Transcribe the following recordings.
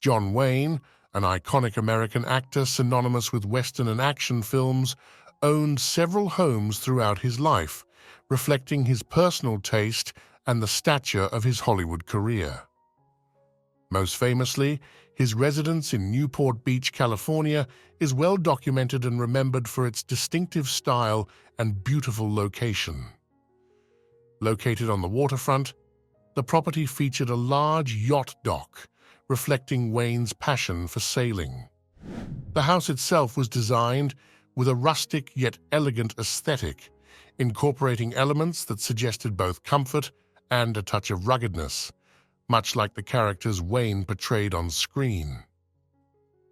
John Wayne, an iconic American actor synonymous with Western and action films, owned several homes throughout his life, reflecting his personal taste and the stature of his Hollywood career. Most famously, his residence in Newport Beach, California, is well documented and remembered for its distinctive style and beautiful location. Located on the waterfront, the property featured a large yacht dock, reflecting Wayne's passion for sailing. The house itself was designed with a rustic yet elegant aesthetic, incorporating elements that suggested both comfort and a touch of ruggedness, much like the characters Wayne portrayed on screen.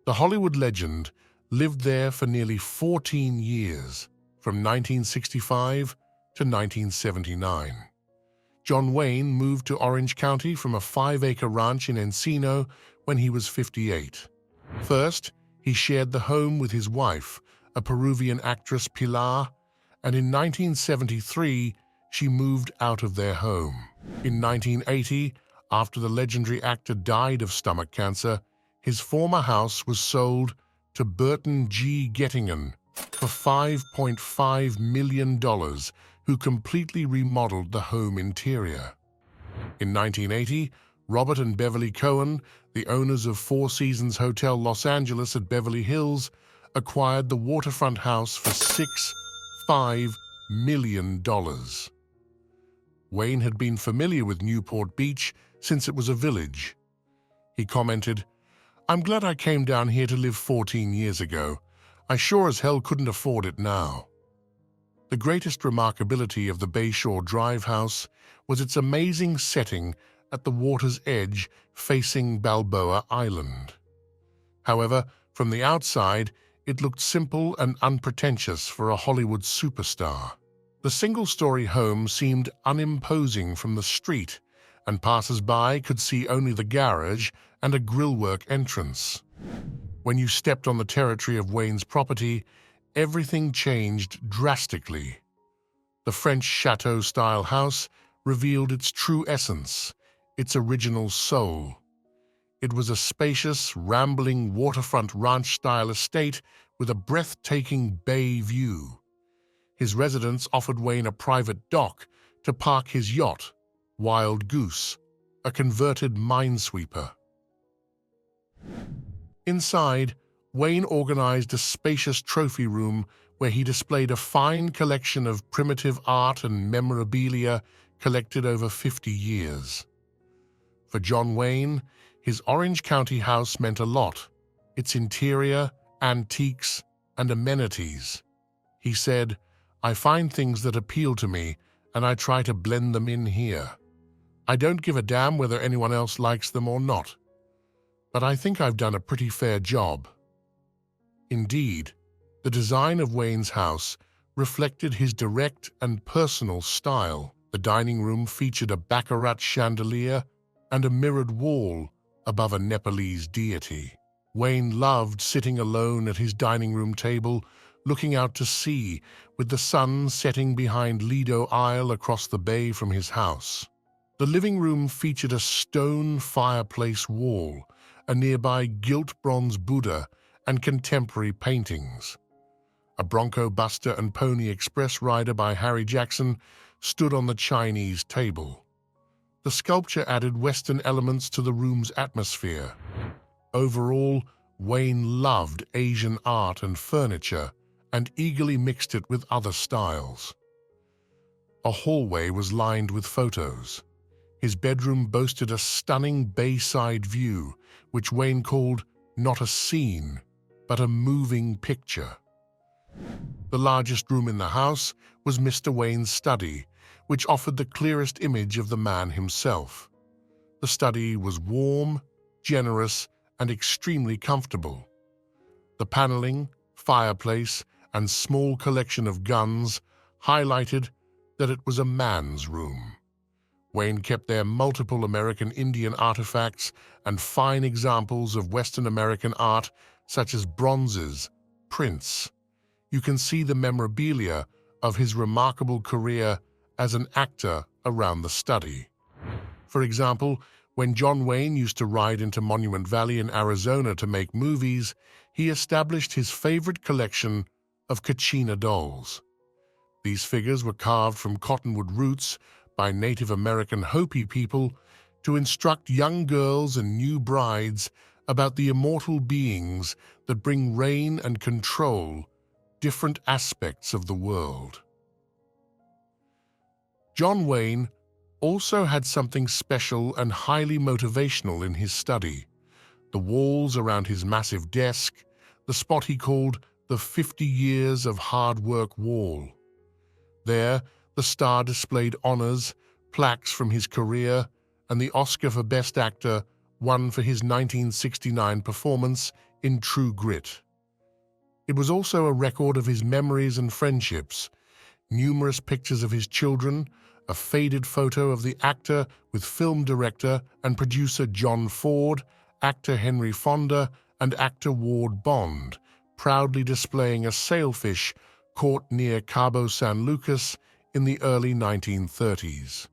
The Hollywood legend lived there for nearly 14 years, from 1965 to 1979. John Wayne moved to Orange County from a 5-acre ranch in Encino when he was 58. First, he shared the home with his wife, a Peruvian actress Pilar, and in 1973, she moved out of their home. In 1980, after the legendary actor died of stomach cancer, his former house was sold to Burton G. Gettingen for $5.5 million, who completely remodeled the home interior. In 1980, Robert and Beverly Cohen, the owners of Four Seasons Hotel Los Angeles at Beverly Hills, acquired the waterfront house for $6.5 million. Wayne had been familiar with Newport Beach since it was a village. He commented, "I'm glad I came down here to live 14 years ago. I sure as hell couldn't afford it now." The greatest remarkability of the Bayshore Drive house was its amazing setting at the water's edge facing Balboa Island. However, from the outside, it looked simple and unpretentious for a Hollywood superstar. The single-story home seemed unimposing from the street, and passers-by could see only the garage and a grillwork entrance. When you stepped on the territory of Wayne's property, everything changed drastically. The French chateau-style house revealed its true essence, its original soul. It was a spacious, rambling waterfront ranch-style estate with a breathtaking bay view. His residence offered Wayne a private dock to park his yacht, Wild Goose, a converted minesweeper. Inside, Wayne organized a spacious trophy room where he displayed a fine collection of primitive art and memorabilia collected over 50 years. For John Wayne, his Orange County house meant a lot, its interior, antiques, and amenities. He said, "I find things that appeal to me, and I try to blend them in here. I don't give a damn whether anyone else likes them or not. But I think I've done a pretty fair job." Indeed, the design of Wayne's house reflected his direct and personal style. The dining room featured a baccarat chandelier and a mirrored wall above a Nepalese deity. Wayne loved sitting alone at his dining room table, looking out to sea, with the sun setting behind Lido Isle across the bay from his house. The living room featured a stone fireplace wall, a nearby gilt bronze Buddha, and contemporary paintings. A Bronco Buster and Pony Express rider by Harry Jackson stood on the Chinese table. The sculpture added Western elements to the room's atmosphere. Overall, Wayne loved Asian art and furniture and eagerly mixed it with other styles. A hallway was lined with photos. His bedroom boasted a stunning bayside view, which Wayne called not a scene, but a moving picture. The largest room in the house was Mr. Wayne's study, which offered the clearest image of the man himself. The study was warm, generous, and extremely comfortable. The paneling, fireplace, and small collection of guns highlighted that it was a man's room. Wayne kept there multiple American Indian artifacts and fine examples of Western American art such as bronzes, prints. You can see the memorabilia of his remarkable career as an actor around the study. For example, When John Wayne used to ride into Monument Valley in Arizona to make movies, he established his favorite collection of Kachina dolls. These figures were carved from cottonwood roots by Native American Hopi people to instruct young girls and new brides about the immortal beings that bring rain and control different aspects of the world. John Wayne also had something special and highly motivational in his study. The walls around his massive desk, the spot he called the 50 Years of Hard Work Wall. There, the star displayed honors, plaques from his career, and the Oscar for Best Actor won for his 1969 performance in True Grit. It was also a record of his memories and friendships, numerous pictures of his children, a faded photo of the actor with film director and producer John Ford, actor Henry Fonda, and actor Ward Bond, proudly displaying a sailfish caught near Cabo San Lucas in the early 1930s.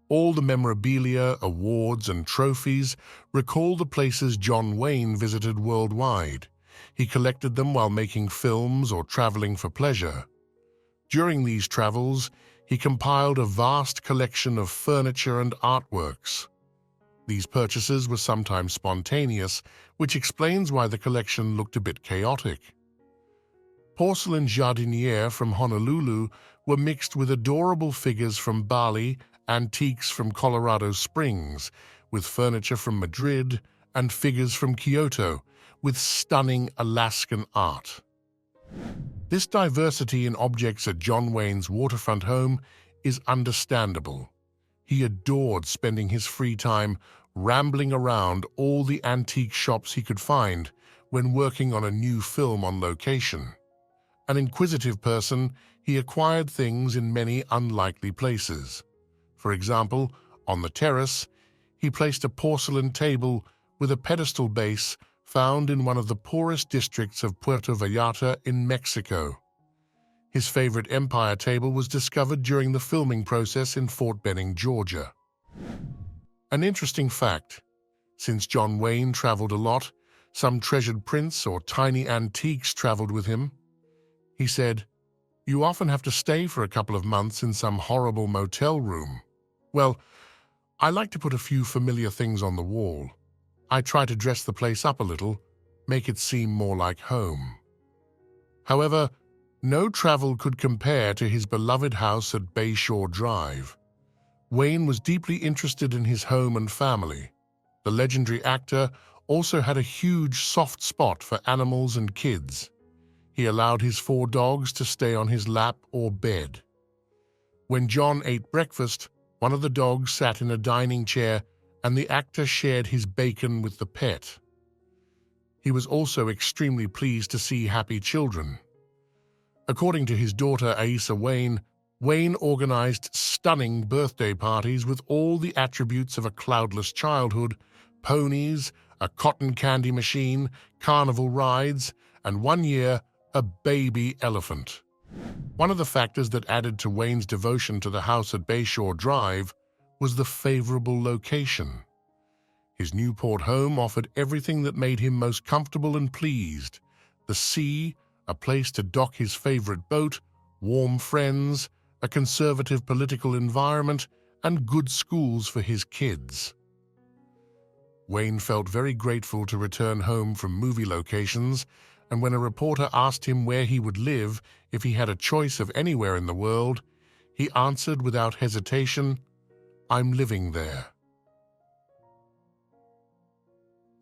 All the memorabilia, awards, and trophies recall the places John Wayne visited worldwide. He collected them while making films or traveling for pleasure. During these travels, he compiled a vast collection of furniture and artworks. These purchases were sometimes spontaneous, which explains why the collection looked a bit chaotic. Porcelain jardiniere from Honolulu were mixed with adorable figures from Bali, antiques from Colorado Springs, with furniture from Madrid, and figures from Kyoto, with stunning Alaskan art. This diversity in objects at John Wayne's waterfront home is understandable. He adored spending his free time rambling around all the antique shops he could find when working on a new film on location. An inquisitive person, he acquired things in many unlikely places. For example, on the terrace, he placed a porcelain table with a pedestal base found in one of the poorest districts of Puerto Vallarta in Mexico. His favorite Empire table was discovered during the filming process in Fort Benning, Georgia. An interesting fact: since John Wayne traveled a lot, some treasured prints or tiny antiques traveled with him. He said, "You often have to stay for a couple of months in some horrible motel room. Well, I like to put a few familiar things on the wall. I try to dress the place up a little, make it seem more like home." However, no travel could compare to his beloved house at Bayshore Drive. Wayne was deeply interested in his home and family. The legendary actor also had a huge soft spot for animals and kids. He allowed his 4 dogs to stay on his lap or bed. When John ate breakfast, one of the dogs sat in a dining chair and the actor shared his bacon with the pet. He was also extremely pleased to see happy children. According to his daughter Aisa Wayne, Wayne organized stunning birthday parties with all the attributes of a cloudless childhood: ponies, a cotton candy machine, carnival rides, and one year, a baby elephant. One of the factors that added to Wayne's devotion to the house at Bayshore Drive was the favorable location. His Newport home offered everything that made him most comfortable and pleased: the sea, a place to dock his favorite boat, warm friends, a conservative political environment, and good schools for his kids. Wayne felt very grateful to return home from movie locations, and when a reporter asked him where he would live if he had a choice of anywhere in the world, he answered without hesitation, "I'm living there."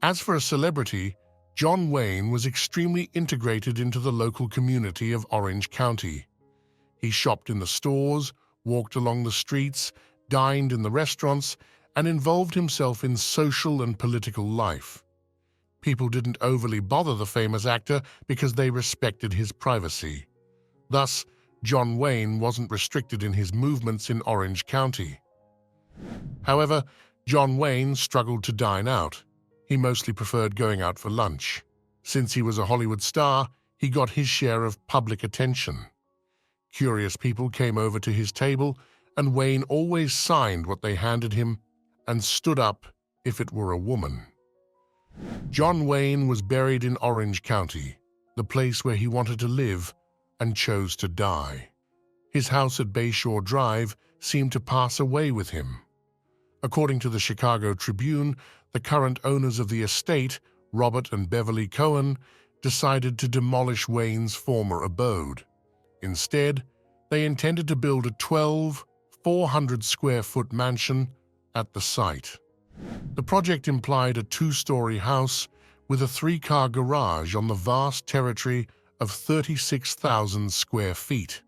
As for a celebrity, John Wayne was extremely integrated into the local community of Orange County. He shopped in the stores, walked along the streets, dined in the restaurants, and involved himself in social and political life. People didn't overly bother the famous actor because they respected his privacy. Thus, John Wayne wasn't restricted in his movements in Orange County. However, John Wayne struggled to dine out. He mostly preferred going out for lunch. Since he was a Hollywood star, he got his share of public attention. Curious people came over to his table, and Wayne always signed what they handed him and stood up if it were a woman. John Wayne was buried in Orange County, the place where he wanted to live and chose to die. His house at Bayshore Drive seemed to pass away with him. According to the Chicago Tribune, the current owners of the estate, Robert and Beverly Cohen, decided to demolish Wayne's former abode. Instead, they intended to build a 400-square-foot mansion at the site. The project implied a 2-story house with a 3-car garage on the vast territory of 36,000 square feet.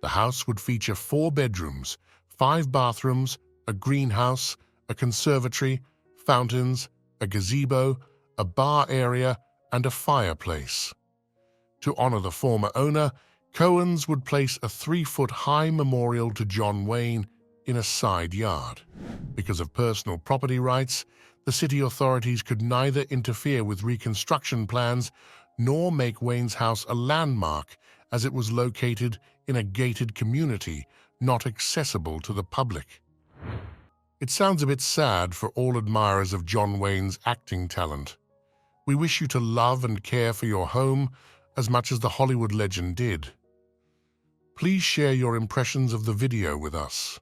The house would feature 4 bedrooms, 5 bathrooms, a greenhouse, a conservatory, fountains, a gazebo, a bar area, and a fireplace. To honor the former owner, Cohens would place a 3-foot-high memorial to John Wayne in a side yard. Because of personal property rights, the city authorities could neither interfere with reconstruction plans nor make Wayne's house a landmark, as it was located in a gated community not accessible to the public. It sounds a bit sad for all admirers of John Wayne's acting talent. We wish you to love and care for your home as much as the Hollywood legend did. Please share your impressions of the video with us.